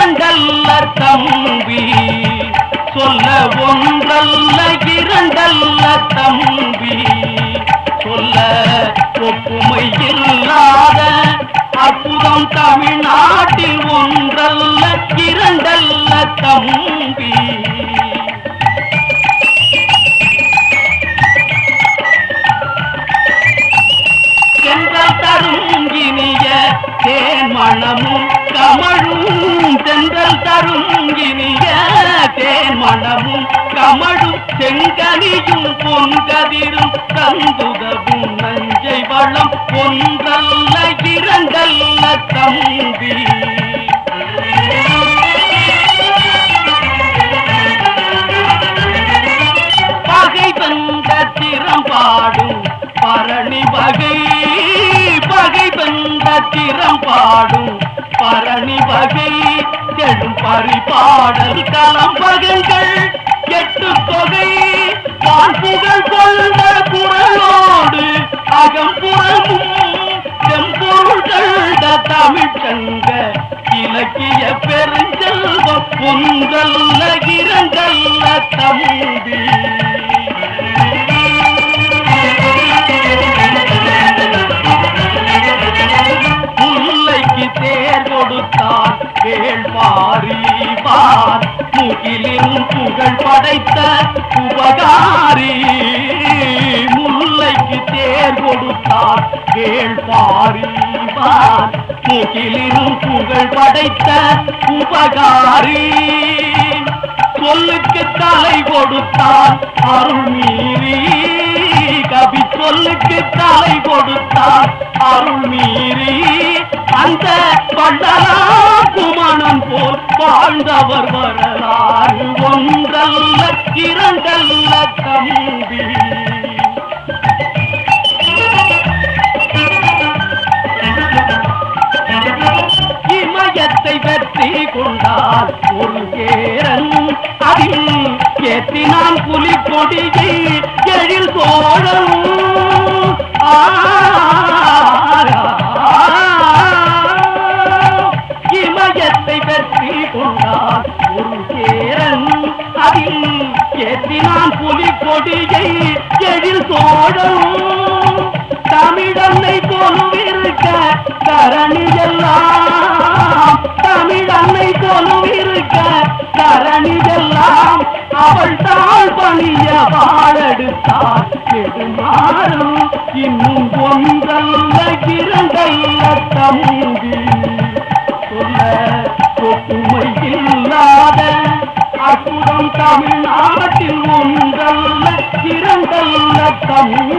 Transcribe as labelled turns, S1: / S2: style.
S1: இரண்டல்ல தம்பி, சொல்ல ஒன்றல்ல இரண்டல்ல தம்பி, சொல்ல ஒப்புமை இல்லாத அற்புதம் தமிழ்நாட்டில் ஒன்றல்ல இரண்டல்ல தம்பி. சென்றல் தரும் இனிய தேன் மணமும் கமழும், சென்றல் தரும் இனிய தேன் மணமும் கமழும், செங்கனியும் பொன்கதிரும் தந்துதவும் நஞ்சை வளம் ஒன்றல்ல இரண்டல்ல தம்பி. பகை வந்த திறம்பாடும் பரணி வகை, பகை வந்த திறம்பாடும் பரணி வகை, கெடும் பரிபாடல் கலம்பகங்கள் எட்டு தொகை, பான்புகழ் கொண்ட குரலோடு அகம்புறமும் செம்பொருள் கண்ட தமிழ் சங்க இலக்கிய பெருஞ்செல்வம் ஒன்றல்ல இரண்டல்ல தம்பி. முல்லைக்கு தேர் கொடுத்தான் வேள்பாரிவார், முகிலின் புகழ் படைத்த உபகாரி. முல்லைக்கு தேர் கொடுத்தான் வேள்பாரிவார், முகிலின் புகழ் படைத்த உபகாரி. சொல்லுக்கு தலை கொடுத்தான் அருள் மீறி, கவி சொல்லுக்கு தலை கொடுத்தான் அருள் மீறி, அந்த பண்டலாம் குமணன் போல் வாழ்ந்தவர் வரலாறு ஒன்றல்ல இரண்டல்ல தம்பி. இமயத்தை வெற்றி கொண்டால் ஒரு கேரன், அதில் ஏற்றினான் புலி கொடியை எழில் தோழன். இமயத்தை வெற்றி கொண்டால் ஒரு கேரன், அதில் ஏற்றினான் புலி கொடியை எழில் தோழன். தமிழன்னை கொலுவிருக்க தரணி எல்லாம், தமிழன்னை கொலுவிருக்க தரணி எல்லாம், அவள் தாழ் பணிய வாழெடுத்தார் கெடுமாறும் இன்னும் ஒன்றல்ல இரண்டல்ல தம்பி. சொல்ல ஒப்புமை இல்லாத அற்புதம் தமிழ்நாட்டில் ஒன்றல்ல இரண்டல்ல தம்பி.